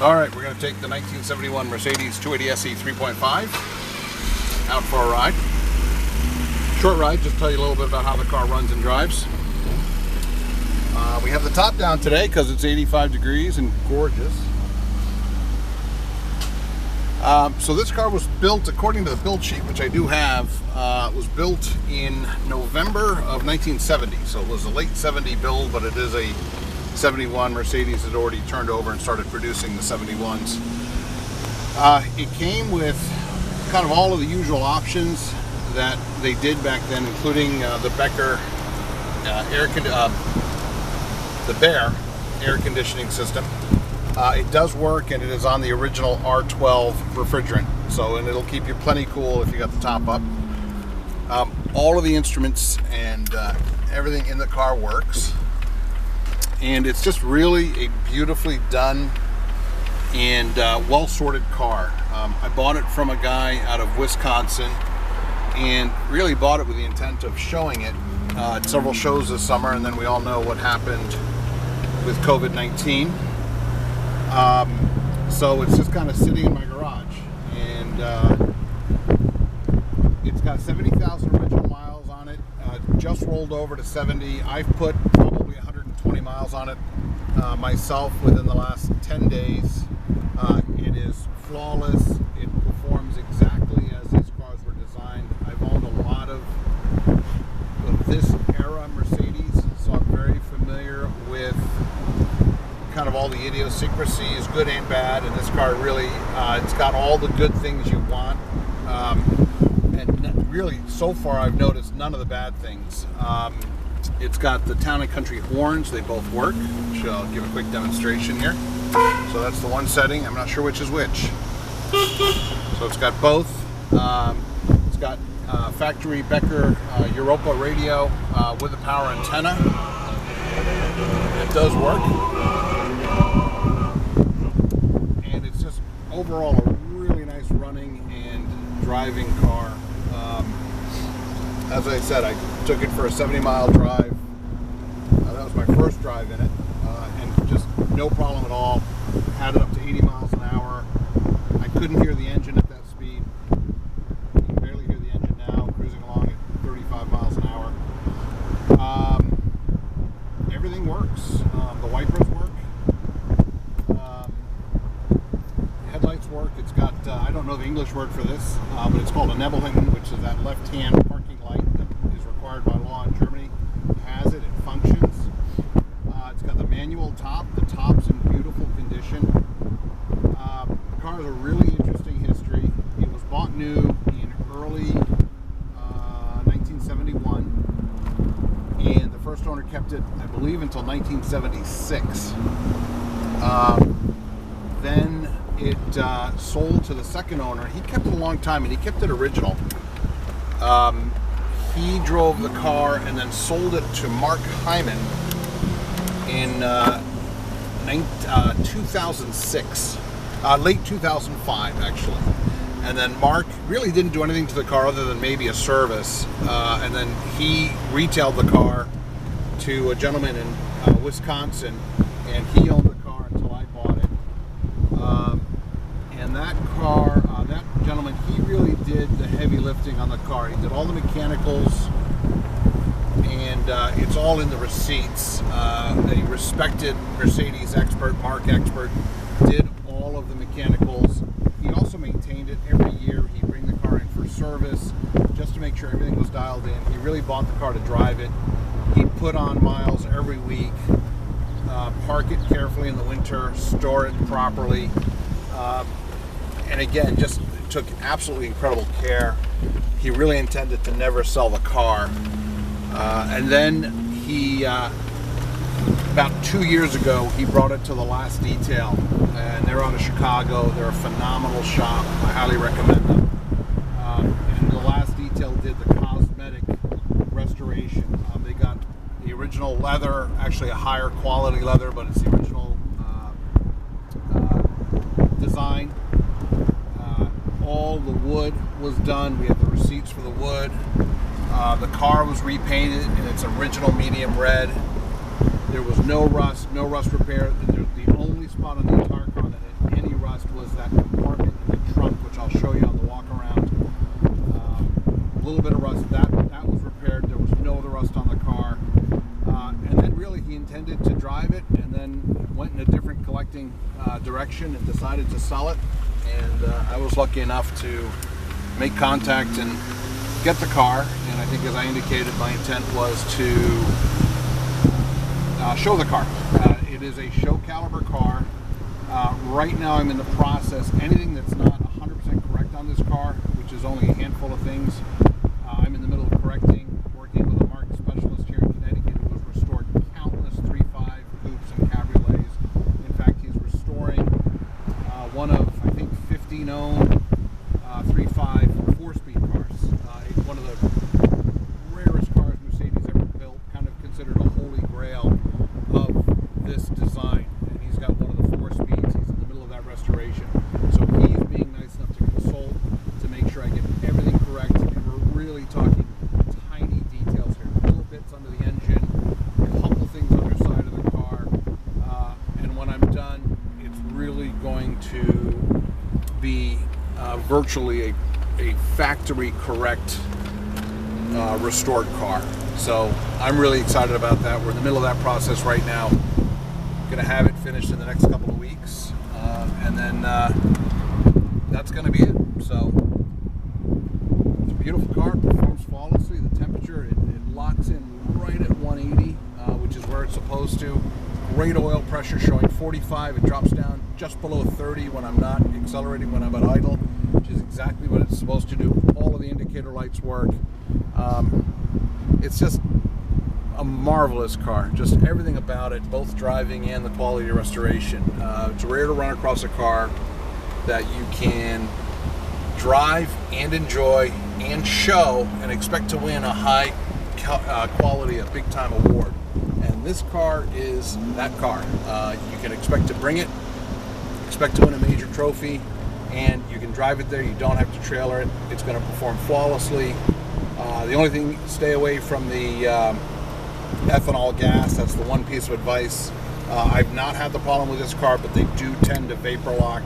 Alright, we're going to take the 1971 Mercedes 280 SE 3.5 out for a ride. Short ride, just tell you a little bit about how the car runs and drives. We have the top down today because it's 85 degrees and gorgeous. So this car was built, according to the build sheet, which I do have, was built in November of 1970. So it was a late 70 build, but it is a 71. Mercedes had already turned over and started producing the 71s. It came with kind of all of the usual options that they did back then, including the Becker the Bear air conditioning system. It does work, and it is on the original R12 refrigerant, and it'll keep you plenty cool if you got the top up. All of the instruments and everything in the car works, and it's just really a beautifully done and well-sorted car. I bought it from a guy out of Wisconsin, and really bought it with the intent of showing it at several shows this summer, and then we all know what happened with COVID-19. So it's just kind of sitting in my garage, and it's got 70,000 original miles on it, just rolled over to 70. I've put probably 120 miles on it myself within the last 10 days. It is flawless. It performs exactly as these cars were designed. I've owned a lot of this era Mercedes, so I'm very familiar with kind of all the idiosyncrasies, good and bad, and this car really, it's got all the good things you want, and really, so far, I've noticed none of the bad things. It's got the Town & Country horns, they both work, which I'll give a quick demonstration here. So that's the one setting, I'm not sure which is which. So it's got both. It's got factory Becker Europa radio with a power antenna. It does work. And it's just overall a really nice running and driving car. As I said, I took it for a 70-mile drive. That was my first drive in it, and just no problem at all. Had it up to 80 miles an hour. I couldn't hear the engine at that speed. You can barely hear the engine now, cruising along at 35 miles an hour. Everything works. The wipers work. Headlights work. It's got, I don't know the English word for this, but it's called a Nebellichten, which is that left-hand parking light that is required by law in Germany. It has it. It functions. It's got the manual top. The top's in beautiful condition. The car has a really interesting history. It was bought new in early 1971, and the first owner kept it, I believe, until 1976. Then it sold to the second owner. He kept it a long time, and he kept it original. He drove the car and then sold it to Mark Hyman in 2006, late 2005 actually. And then Mark really didn't do anything to the car other than maybe a service, and then he retailed the car to a gentleman in Wisconsin, and he owned the car until I bought it. And that car, that gentleman, he really did the heavy lifting on the car. He did all the mechanicals, and it's all in the receipts. A respected Mercedes expert, Mark expert, did all of the mechanicals. He also maintained it every year. He'd bring the car in for service just to make sure everything was dialed in. He really bought the car to drive it. He'd put on miles every week, park it carefully in the winter, store it properly, and again, just took absolutely incredible care. He really intended to never sell the car. And then he, about 2 years ago, he brought it to the Last Detail, and they're out of Chicago. They're a phenomenal shop. I highly recommend them. And the Last Detail did the cosmetic restoration. They got the original leather, actually a higher quality leather, but it's the original design. All the wood was done. We have the receipts for the wood. The car was repainted in its original medium red. There was no rust repair. The only spot on the entire car that had direction and decided to sell it. And I was lucky enough to make contact and get the car. And I think, as I indicated, my intent was to show the car. It is a show caliber car. Right now I'm in the process, anything that's not 100% correct on this car, which is only a handful of things, I'm in the middle of correcting, working with a market specialist here in Connecticut who has restored countless 3.5 coupes and cabriolets. In fact, he's restoring one of, I think, 50 known 3.5 4-speed cars. It's one of the rarest cars Mercedes ever built, kind of considered a holy grail of this design. And he's got one of the 4 speeds. He's in the middle of that restoration. So he's being nice enough to consult to make sure I get everything correct. And we're really talking tiny details here. Little bits under the engine, a couple things on the side of the car. And when I'm done, it's really going to be virtually a factory correct restored car. So I'm really excited about that. We're in the middle of that process right now. Going to have it finished in the next couple of weeks, and then that's going to be it. So it's a beautiful car, performs flawlessly. The temperature, it locks in right at 180, which is where it's supposed to. Great oil pressure, showing 45. It drops down just below 30 when I'm not accelerating, when I'm at idle, which is exactly what it's supposed to do. All of the indicator lights work. It's just a marvelous car. Just everything about it, both driving and the quality of restoration. It's rare to run across a car that you can drive and enjoy and show and expect to win a high quality, a big time award. And this car is that car. You can expect to bring it, expect to win a major trophy, and you can drive it there. You don't have to trailer it. It's going to perform flawlessly. The only thing, stay away from the ethanol gas. That's the one piece of advice. I've not had the problem with this car, but they do tend to vapor lock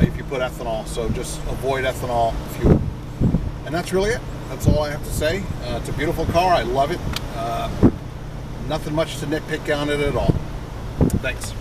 if you put ethanol. So just avoid ethanol fuel. And that's really it. That's all I have to say. It's a beautiful car. I love it. Nothing much to nitpick on it at all. Thanks.